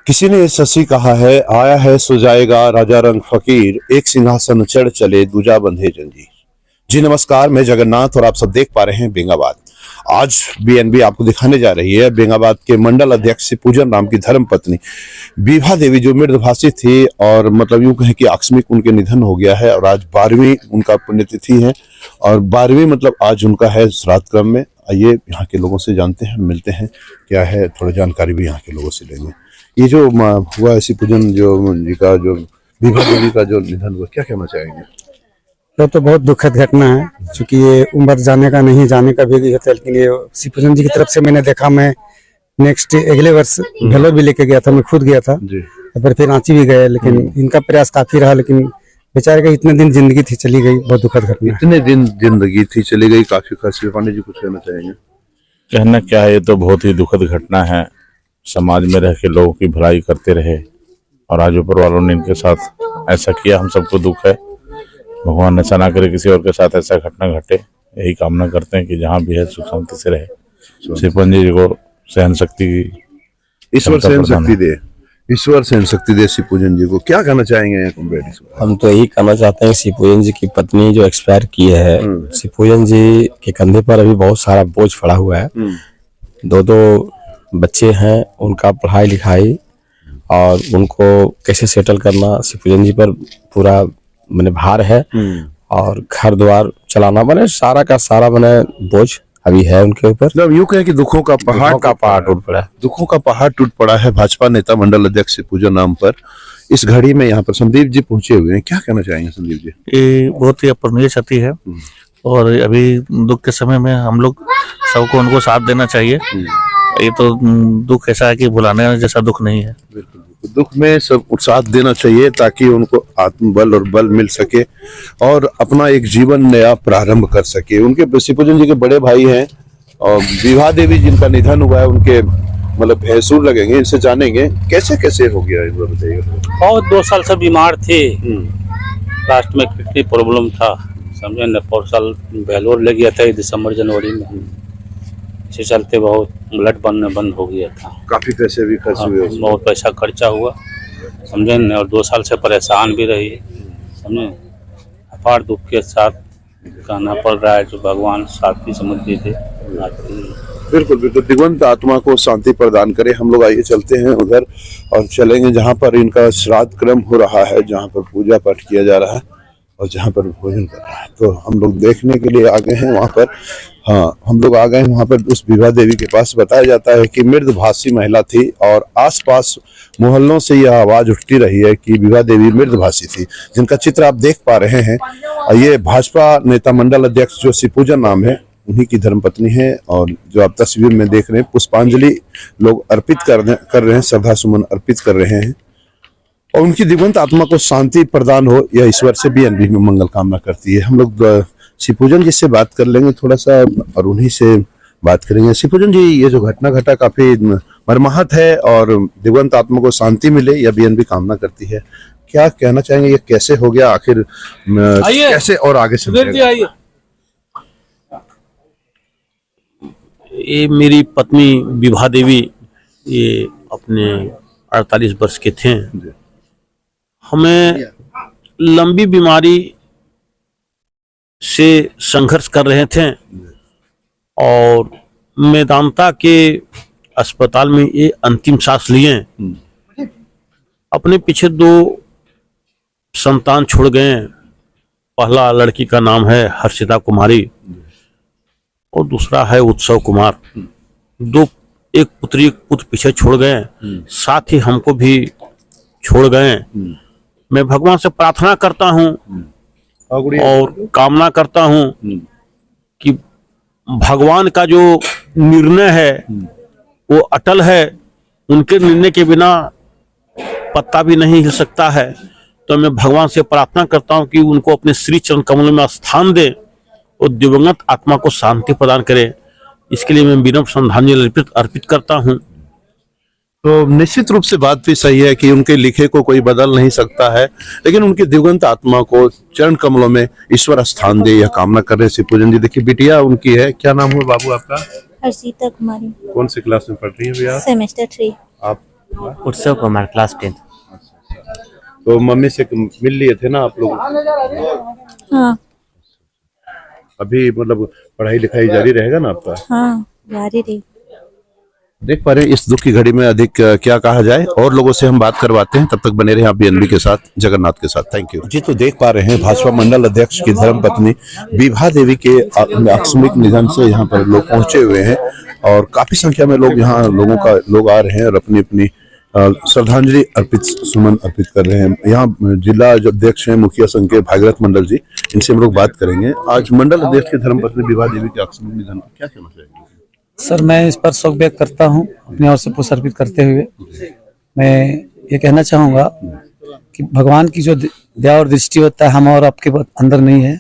किसी ने ससी कहा है, आया है सो जाएगा राजा रंग फकीर, एक सिंहासन चढ़ चले दूजा बंधे जंजीर। जी नमस्कार, मैं जगन्नाथ और आप सब देख पा रहे हैं बेंगाबाद। आज बीएनबी आपको दिखाने जा रही है बेंगाबाद के मंडल अध्यक्ष पूजन राम की धर्म पत्नी विभा देवी, जो मृदभाषी थी और मतलब यूं कहें कि आकस्मिक उनके निधन हो गया है। और आज 12वीं उनका पुण्यतिथि है और 12वीं मतलब आज उनका है श्राद्ध क्रम में। आइए यहाँ के लोगों से जानते हैं, मिलते हैं, क्या है थोड़ा जानकारी भी यहाँ के लोगों से लेंगे। ये जो हुआ ऐसी पूजन जो जी का जो विभा देवी का जो निधन हुआ, क्या कहना चाहेंगे? ये तो बहुत दुखद घटना है, क्योंकि ये उम्र जाने का नहीं जाने का भी होता है। लेकिन ये श्री पूजन जी की तरफ से मैंने देखा, मैं नेक्स्ट अगले वर्ष भेलोर भी लेके गया था, मैं खुद गया था जी। फिर रांची भी गए, लेकिन इनका प्रयास काफी रहा, लेकिन बेचारे का इतने दिन जिंदगी थी चली गई। बहुत दुखद घटना। इतने दिन जिंदगी थी चली गई, काफी खर्च। पांडे जी कुछ कहना चाहेंगे? कहना क्या है, ये तो बहुत ही दुखद घटना है। समाज में रह के लोगों की भलाई करते रहे और आज ऊपर वालों ने इनके साथ ऐसा किया, हम सबको दुख है। भगवान ऐसा ना करे किसी और के साथ ऐसा घटना घटे, यही कामना करते हैं कि जहाँ भी है सुख शांति से रहे। सिपन जी को सहन शक्ति, ईश्वर सहन शक्ति दे, ईश्वर सहन शक्ति दे श्री पूजन जी को। क्या कहना चाहेंगे? हम तो यही कहना चाहते हैं, श्री पूजन जी की पत्नी जो एक्सपायर की है, श्री पूजन जी के कंधे पर अभी बहुत सारा बोझ पड़ा हुआ है। दो बच्चे हैं, उनका पढ़ाई लिखाई और उनको कैसे सेटल करना श्री पूजन जी पर पूरा मैंने भार है। और घर द्वार चलाना मैंने सारा का सारा मैंने बोझ अभी है उनके ऊपर। मतलब यूं कहें कि दुखों का पहाड़ टूट पड़ा है। दुखों का पहाड़ टूट पड़ा है भाजपा नेता मंडल अध्यक्ष श्री पूजन नाम पर। इस घड़ी में यहाँ पर संदीप जी पहुंचे हुए हैं, क्या कहना चाहेंगे संदीप जी? ये बहुत ही अपूरणीय क्षति है और अभी दुख के समय में हम लोग सबको उनको साथ देना चाहिए। ये तो दुख ऐसा है कि भुलाने जैसा दुख नहीं है। बिल्कुल, दुख में सब साथ देना चाहिए ताकि उनको आत्मबल और बल मिल सके और अपना एक जीवन नया प्रारंभ कर सके। उनके श्री पूजन जी के बड़े भाई हैं और विभा देवी जिनका निधन हुआ है, उनके मतलब भैंसुर लगेंगे, इनसे जानेंगे कैसे कैसे हो गया। बहुत 2 साल से बीमार थे, लास्ट में किडनी प्रॉब्लम था, समझे न। 4 साल भेलोर ले गया था दिसंबर जनवरी में, इसी चलते बहुत ब्लड बनना बंद हो गया था। काफी पैसे भी खर्च हुए, बहुत पैसा खर्चा हुआ, समझे न। और 2 साल से परेशान भी रही, समझे। अपार दुख के साथ कहना पड़ रहा है, जो भगवान शांति समझ दीजिए। बिल्कुल बिल्कुल, दिवंत आत्मा को शांति प्रदान करे। हम लोग आइए चलते हैं उधर और चलेंगे जहाँ पर इनका श्राद्ध क्रम हो रहा है, जहाँ पर पूजा पाठ किया जा रहा है और जहाँ पर भोजन कर रहा है। तो हम लोग देखने के लिए आ गए हैं वहाँ पर। हाँ, हम लोग आ गए हैं वहाँ पर उस विभा देवी के पास। बताया जाता है कि मृदभाषी महिला थी और आसपास मोहल्लों से यह आवाज उठती रही है कि विभा देवी मृदभाषी थी, जिनका चित्र आप देख पा रहे हैं। ये भाजपा नेता मंडल अध्यक्ष जो श्री पूजन नाम है, उन्हीं की धर्मपत्नी है। और जो आप तस्वीर में देख रहे हैं, पुष्पांजलि लोग अर्पित कर रहे हैं, श्रद्धा सुमन अर्पित कर रहे हैं और उनकी दिवंत आत्मा को शांति प्रदान हो, यह ईश्वर से बीएनबी में मंगल कामना करती है। हम लोग श्री पूजन जी से बात कर लेंगे थोड़ा सा और उन्हीं से बात करेंगे। श्री पूजन जी, ये जो घटना घटा काफी मर्माहत है और दिवंत आत्मा को शांति मिले, यह बीएनबी कामना करती है। क्या कहना चाहेंगे, ये कैसे हो गया आखिर, कैसे और आगे चलेगा? ये मेरी पत्नी विभा देवी, ये अपने 48 वर्ष के थे। हमें लंबी बीमारी से संघर्ष कर रहे थे और मेदांता के अस्पताल में ये अंतिम सांस लिए। अपने पीछे 2 संतान छोड़ गए। पहला लड़की का नाम है हर्षिता कुमारी और दूसरा है उत्सव कुमार। एक पुत्री एक पुत्र पीछे छोड़ गए, साथ ही हमको भी छोड़ गए। मैं भगवान से प्रार्थना करता हूँ और कामना करता हूँ कि भगवान का जो निर्णय है वो अटल है। उनके निर्णय के बिना पत्ता भी नहीं हिल सकता है। तो मैं भगवान से प्रार्थना करता हूँ कि उनको अपने श्री चरण कमल में स्थान दे और दिवंगत आत्मा को शांति प्रदान करे। इसके लिए मैं विनम्र श्रद्धांजलि अर्पित करता हूँ। तो निश्चित रूप से बात भी सही है कि उनके लिखे को कोई बदल नहीं सकता है, लेकिन उनकी दिवंगत आत्मा को चरण कमलों में ईश्वर स्थान दे, यह कामना कर रहे श्री पूजन जी। देखिए बिटिया उनकी है, क्या नाम हुआ बाबू आपका? हर्षिता कुमारी। कौन सी क्लास में पढ़ रही है भैया? सेमेस्टर 3। आप उत्सव कुमार क्लास 10। तो मम्मी से मिल लिए थे ना आप लोग? हाँ अभी मतलब पढ़ाई लिखाई जारी रहेगा ना आपका? हाँ जारी रही। देख पा रहे हैं इस दुख की घड़ी में अधिक क्या कहा जाए, और लोगों से हम बात करवाते हैं। तब तक बने रहे आप बीएनबी के साथ, जगन्नाथ के साथ। थैंक यू जी। तो देख पा रहे हैं भाजपा मंडल अध्यक्ष की धर्मपत्नी विभा देवी के आकस्मिक निधन से यहाँ पर लोग पहुंचे हुए हैं, और काफी संख्या में लोग यहाँ लोग आ रहे हैं और अपनी अपनी श्रद्धांजलि सुमन अर्पित कर रहे हैं। यहाँ जिला जो अध्यक्ष हैं मुखिया संघ के भागीरथ मंडल जी, इनसे हम लोग बात करेंगे। आज मंडल अध्यक्ष की धर्मपत्नी विभा देवी के आकस्मिक निधन पर क्या कहना चाहेंगे? सर, मैं इस पर शोक व्यक्त करता हूँ अपनी ओर से पुष्प अर्पित करते हुए। मैं ये कहना चाहूँगा कि भगवान की जो दया और दृष्टि होता है हम और आपके अंदर नहीं है।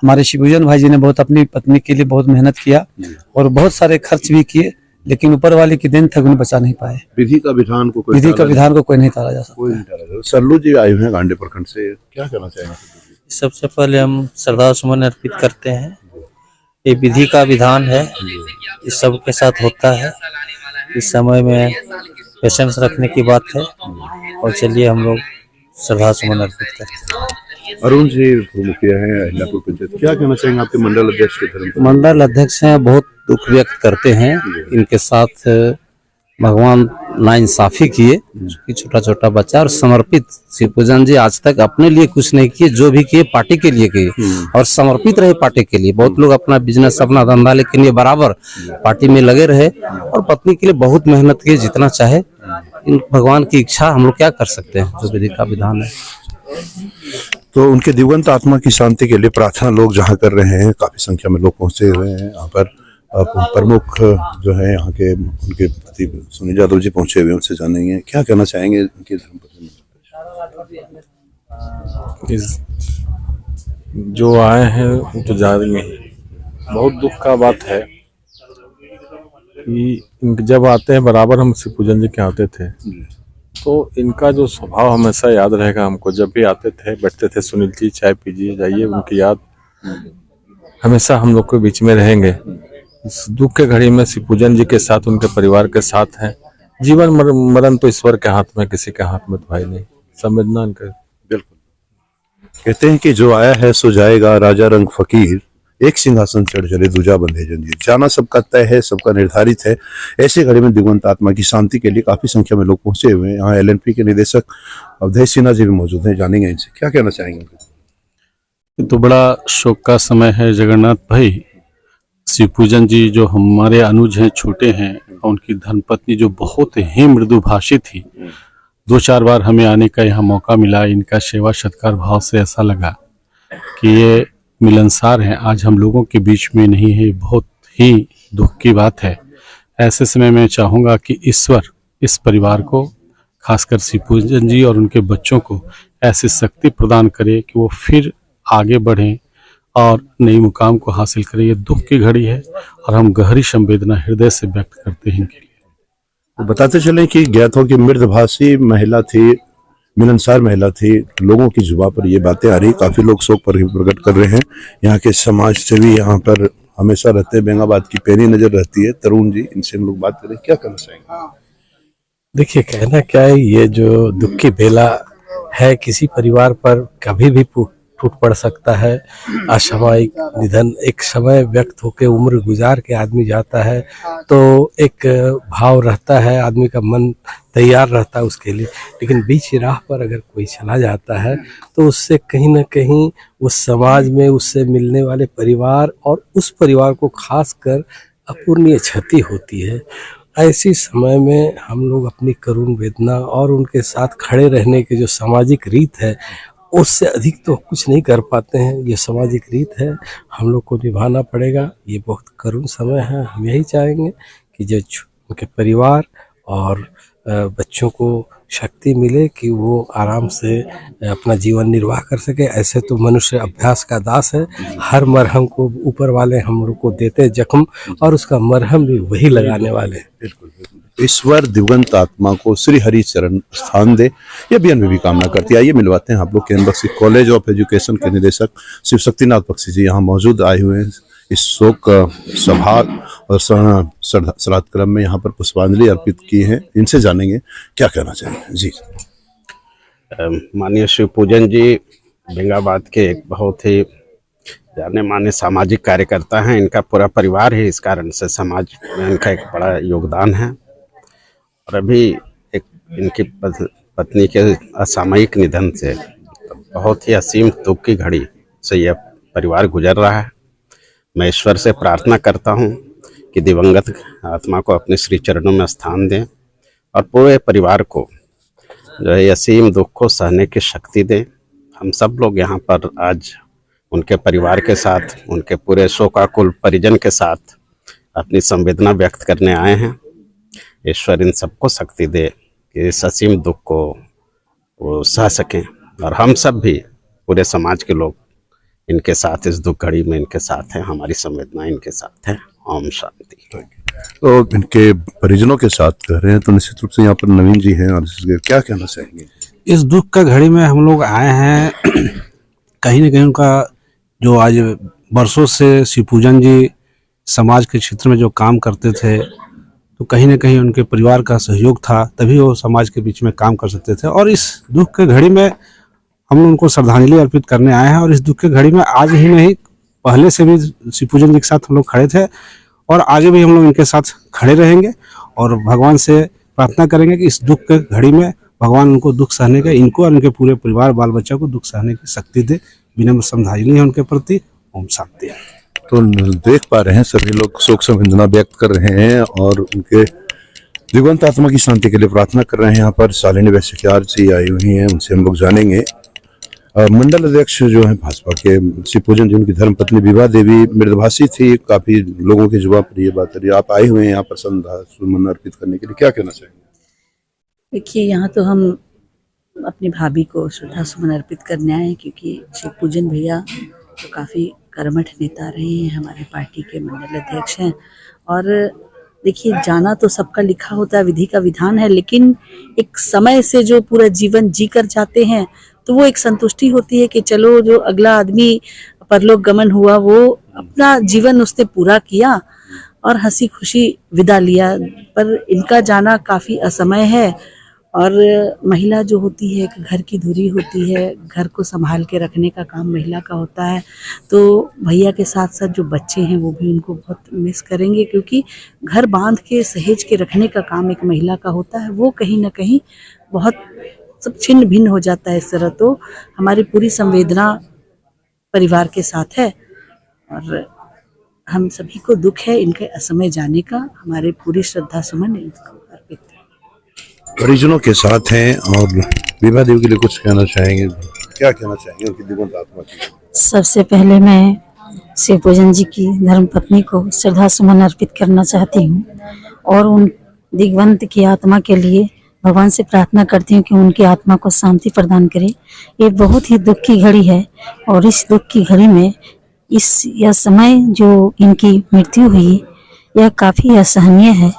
हमारे शिवपूजन भाई जी ने बहुत अपनी पत्नी के लिए बहुत मेहनत किया और बहुत सारे खर्च भी किए, लेकिन ऊपर वाले की देन तक उन्हें बचा नहीं पाए। विधि का विधान को कोई नहीं टाला जा सकता। सल्लू जी आए हुए हैं गांडी प्रखंड से, क्या कहना चाहेंगे? सबसे पहले हम श्रद्धा सुमन अर्पित करते हैं। ये विधि का विधान है, इस सब के साथ होता है। इस समय में पेशेंस रखने की बात है, और चलिए हम लोग श्रद्धा सुमन अर्पित करते हैं। अरुण जी मुखिया हैं अहिलापुर पंचायत, क्या कहना चाहेंगे आपके मंडल अध्यक्ष के धर्म? मंडल अध्यक्ष हैं, बहुत दुख व्यक्त करते हैं। इनके साथ भगवान नाइंसाफी किए, छोटा छोटा बच्चा और समर्पित शिवपूजन जी आज तक अपने लिए कुछ नहीं किए, जो भी किए पार्टी के लिए किए और समर्पित रहे पार्टी के लिए। बहुत लोग अपना बिजनेस अपना धंधा लेके लिए बराबर पार्टी में लगे रहे और पत्नी के लिए बहुत मेहनत की, जितना चाहे। इन भगवान की इच्छा, हम लोग क्या कर सकते हैं, जो विधि का विधान है। तो उनके दिवंगत आत्मा की शांति के लिए प्रार्थना लोग जहाँ कर रहे हैं, काफी संख्या में लोग पहुंचे हुए हैं। यहाँ पर प्रमुख जो है यहाँ के उनके पति सुनील यादव जी पहुंचे हुए हैं, उनसे जानेंगे क्या कहना चाहेंगे उनके धर्मपत्नी। जो आए हैं तो जा रही हैं। बहुत दुख का बात है कि जब आते हैं बराबर हम शिवपूजन जी के आते थे, तो इनका जो स्वभाव हमेशा याद रहेगा हमको। जब भी आते थे बैठते थे, सुनील जी चाय पीजिए जाइए, उनकी याद हमेशा हम लोग के बीच में रहेंगे। इस दुख के घड़ी में शिवपूजन जी के साथ, उनके परिवार के साथ हैं। जीवन मरण तो ईश्वर के हाथ में, किसी के हाथ में तो भाई नहीं। संवेदना कर बिल्कुल कहते हैं कि जो आया है सो जाएगा, राजा रंग फकीर, एक सिंहासन चढ़ चले दूजा बंधे जंजीर। जाना सबका तय है, सबका निर्धारित है। ऐसे घड़ी में दिवंगत आत्मा की शांति के लिए काफी संख्या में लोग पहुंचे हुए हैं। यहाँ एलएनपी के निदेशक अवधेश सिन्हा जी भी मौजूद हैं, जानेंगे इनसे क्या कहना चाहेंगे। तो बड़ा शोक का समय है जगन्नाथ भाई। शिवपूजन जी जो हमारे अनुज हैं, छोटे हैं, उनकी धर्मपत्नी जो बहुत ही मृदुभाषी थी। 2-4 बार हमें आने का यहाँ मौका मिला। इनका सेवा सत्कार भाव से ऐसा लगा कि ये मिलनसार हैं, आज हम लोगों के बीच में नहीं है। बहुत ही दुख की बात है। ऐसे समय में चाहूँगा कि ईश्वर इस परिवार को, खासकर शिवपूजन जी और उनके बच्चों को ऐसी शक्ति प्रदान करे कि वो फिर आगे बढ़ें और नई मुकाम को हासिल करें। ये दुख की घड़ी है और हम गहरी संवेदना हृदय से व्यक्त करते हैं इनके लिए। तो बताते चले कि ज्ञात हो कि मृदभाषी महिला थी, मिलनसार महिला थी। लोगों की जुबान पर ये बातें आ रही, काफी लोग शोक प्रकट कर रहे हैं। यहाँ के समाज सेवी यहाँ पर हमेशा रहते हैं, बेंगाबाद की पैनी नजर रहती है। तरुण जी, इनसे हम लोग बात करें, क्या करना चाहेंगे? देखिए, कहना क्या है, ये जो दुख की बेला है किसी परिवार पर कभी भी टूट पड़ सकता है। असामयिक निधन, एक समय व्यक्त होकर उम्र गुजार के आदमी जाता है तो एक भाव रहता है, आदमी का मन तैयार रहता है उसके लिए। लेकिन बीच राह पर अगर कोई चला जाता है तो उससे कहीं ना कहीं उस समाज में उससे मिलने वाले परिवार और उस परिवार को खासकर अपूर्णीय क्षति होती है। ऐसी समय में हम लोग अपनी करुण वेदना और उनके साथ खड़े रहने की जो सामाजिक रीत है, उससे अधिक तो कुछ नहीं कर पाते हैं। ये सामाजिक रीत है, हम लोग को निभाना पड़ेगा। ये बहुत करुण समय है। हम यही चाहेंगे कि जो उनके परिवार और बच्चों को शक्ति मिले कि वो आराम से अपना जीवन निर्वाह कर सके। ऐसे तो मनुष्य अभ्यास का दास है। हर मरहम को ऊपर वाले हम लोग को देते जख्म, और उसका मरहम भी वही लगाने वाले। बिल्कुल, ईश्वर दिवंगत आत्मा को श्री हरि चरण स्थान दे, यह बीएनबी भी कामना करती है। आइए मिलवाते हैं आप लोग के बख्शी कॉलेज ऑफ एजुकेशन के निदेशक शिव शक्तिनाथ बख्शी जी यहाँ मौजूद आए हुए हैं। इस शोक सभा और श्राद्ध क्रम में यहाँ पर पुष्पांजलि अर्पित की है। इनसे जानेंगे क्या कहना चाहेंगे। जी, माननीय शिव पूजन जी बेंगाबाद के एक बहुत ही जाने माने सामाजिक कार्यकर्ता हैं। इनका पूरा परिवार ही इस कारण से समाज में इनका एक बड़ा योगदान है। और अभी एक इनकी पत्नी के असामयिक निधन से बहुत ही असीम दुख की घड़ी से यह परिवार गुजर रहा है। मैं ईश्वर से प्रार्थना करता हूँ कि दिवंगत आत्मा को अपने श्री चरणों में स्थान दें और पूरे परिवार को जो है असीम दुख को सहने की शक्ति दें। हम सब लोग यहाँ पर आज उनके परिवार के साथ, उनके पूरे शोकाकुल परिजन के साथ अपनी संवेदना व्यक्त करने आए हैं। ईश्वर इन सबको शक्ति दे कि इस असीम दुख को वो सह सकें और हम सब भी पूरे समाज के लोग इनके साथ इस दुख घड़ी में इनके साथ हैं। हमारी संवेदना इनके साथ है। ओम शांति। तो इनके परिजनों के साथ कह रहे हैं, तो निश्चित रूप से यहाँ पर नवीन जी हैं और क्या कहना चाहेंगे? इस दुख का घड़ी में हम लोग आए हैं कहीं ना कहीं उनका जो आज बरसों से शिव पूजन जी समाज के क्षेत्र में जो काम करते थे, तो कहीं ना कहीं उनके परिवार का सहयोग था, तभी वो समाज के बीच में काम कर सकते थे। और इस दुख के घड़ी में हम लोग उनको श्रद्धांजलि अर्पित करने आए हैं। और इस दुख के घड़ी में आज ही नहीं, पहले से भी शिव पूजन जी के साथ हम लोग खड़े थे और आगे भी हम लोग इनके साथ खड़े रहेंगे और भगवान से प्रार्थना करेंगे कि इस दुख के घड़ी में भगवान उनको दुख सहने का, इनको और इनके पूरे परिवार बाल बच्चा को दुख सहने की शक्ति दे। विनम्र श्रद्धांजलि है उनके प्रति। ओम शांति। तो देख पा रहे हैं सभी लोग शोक संवेदना व्यक्त कर रहे हैं और उनके दिवंगत आत्मा की शांति के लिए प्रार्थना कर रहे हैं। यहाँ पर शालिनी वैश्यकार जी आई हुई हैं, उनसे हम लोग जानेंगे। मंडल अध्यक्ष जो है भाजपा के शिव पूजन जी, उनकी धर्मपत्नी विभा देवी मृदभाषी थी। काफी लोगों की जुबान पर ये बात है। आप आए हुए हैं यहाँ पर श्रद्धासुमन अर्पित करने के लिए, क्या कहना चाहेंगे? देखिए, यहाँ तो हम अपनी भाभी को श्रद्धा सुमन अर्पित करने आए, क्योंकि शिव पूजन भैया तो काफ़ी कर्मठ नेता रहे हैं, हमारे पार्टी के मंडल अध्यक्ष हैं। और देखिए, जाना तो सबका लिखा होता है, विधि का विधान है, लेकिन एक समय से जो पूरा जीवन जी कर जाते हैं तो वो एक संतुष्टि होती है कि चलो, जो अगला आदमी परलोक गमन हुआ वो अपना जीवन उसने पूरा किया और हंसी खुशी विदा लिया। पर इनका जाना काफ़ी असमय है। और महिला जो होती है, एक घर की धुरी होती है, घर को संभाल के रखने का काम महिला का होता है। तो भैया के साथ साथ जो बच्चे हैं वो भी उनको बहुत मिस करेंगे, क्योंकि घर बांध के सहेज के रखने का काम एक महिला का होता है। वो कहीं ना कहीं बहुत सब छिन्न भिन्न हो जाता है। इस तरह तो हमारी पूरी संवेदना परिवार के साथ है और हम सभी को दुख है इनके असमय जाने का। हमारे पूरी श्रद्धा सुमन इनको अर्पित है। परिजनों के साथ हैं और विभा देवी के लिए कुछ कहना चाहेंगे? क्या कहना चाहेंगे उनकी दिवंगत आत्मा की? सबसे पहले मैं शिव पूजन जी की धर्मपत्नी को श्रद्धा सुमन अर्पित करना चाहती हूँ और उन दिग्वंत की आत्मा के लिए भगवान से प्रार्थना करती हूँ कि उनकी आत्मा को शांति प्रदान करे। ये बहुत ही दुख की घड़ी है और इस दुख की घड़ी में यह समय जो इनकी मृत्यु हुई यह काफ़ी असहनीय है,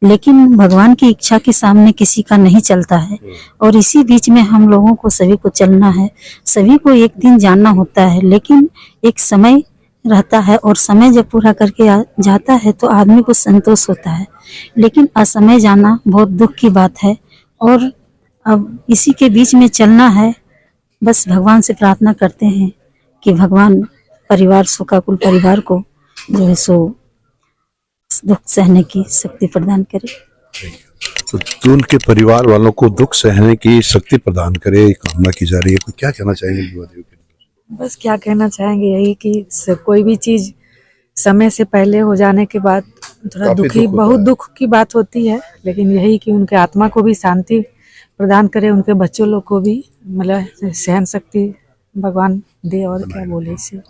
लेकिन भगवान की इच्छा के सामने किसी का नहीं चलता है। और इसी बीच में हम लोगों को सभी को चलना है, सभी को एक दिन जानना होता है, लेकिन एक समय रहता है और समय जब पूरा करके जाता है तो आदमी को संतोष होता है, लेकिन असमय जाना बहुत दुख की बात है। और अब इसी के बीच में चलना है। बस भगवान से प्रार्थना करते हैं कि भगवान परिवार, शोकाकुल परिवार को जो है सो दुख सहने की शक्ति प्रदान करे। तो उनके परिवार वालों को दुख सहने की शक्ति प्रदान करे, कामना की जा रही है। क्या कहना चाहेंगे? बस क्या कहना चाहेंगे, यही कि कोई भी चीज समय से पहले हो जाने के बाद थोड़ा दुखी, बहुत दुख की बात होती है, लेकिन यही कि उनके आत्मा को भी शांति प्रदान करे, उनके बच्चों लोग को भी मतलब सहन शक्ति भगवान दे। और क्या बोले इसे।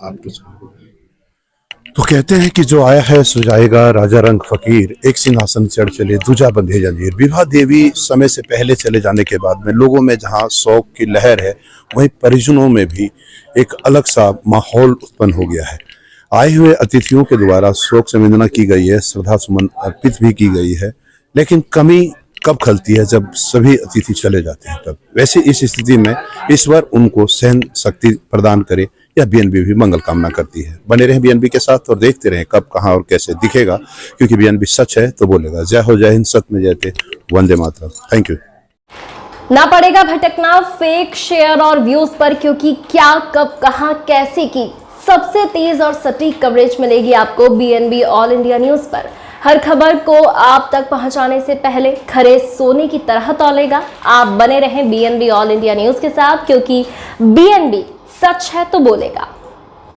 तो कहते हैं कि जो आया है सो जाएगा, राजा रंग फकीर, एक सिंहासन चढ़ चले दूजा बंधे जंजीर। विभा देवी समय से पहले चले जाने के बाद में लोगों में जहां शोक की लहर है, वहीं परिजनों में भी एक अलग सा माहौल उत्पन्न हो गया है। आए हुए अतिथियों के द्वारा शोक संवेदना की गई है, श्रद्धा सुमन अर्पित भी की गई है, लेकिन कमी कब खलती है? जब सभी अतिथि चले जाते हैं तब। वैसे इस स्थिति में ईश्वर उनको सहन शक्ति प्रदान करे, यह बीएनबी भी मंगल कामना करती है। बने रहें बीएनबी के साथ और देखते रहें कब, कहां और कैसे दिखेगा, क्योंकि बीएनबी सच है तो बोलेगा। जय हो, जय हिंद, सत्य में जयते, वंदे मातरम। Thank you. ना पड़ेगा भटकना फेक शेयर और व्यूज पर, क्योंकि क्या, कब, कहां, कैसे की सबसे तेज और सटीक कवरेज मिलेगी आपको बीएनबी ऑल इंडिया न्यूज पर। हर खबर को आप तक पहुंचाने से पहले खरे सोने की तरह तौलेगा। आप बने रहें बीएनबी ऑल इंडिया न्यूज के साथ, क्योंकि बीएनबी सच है तो बोलेगा।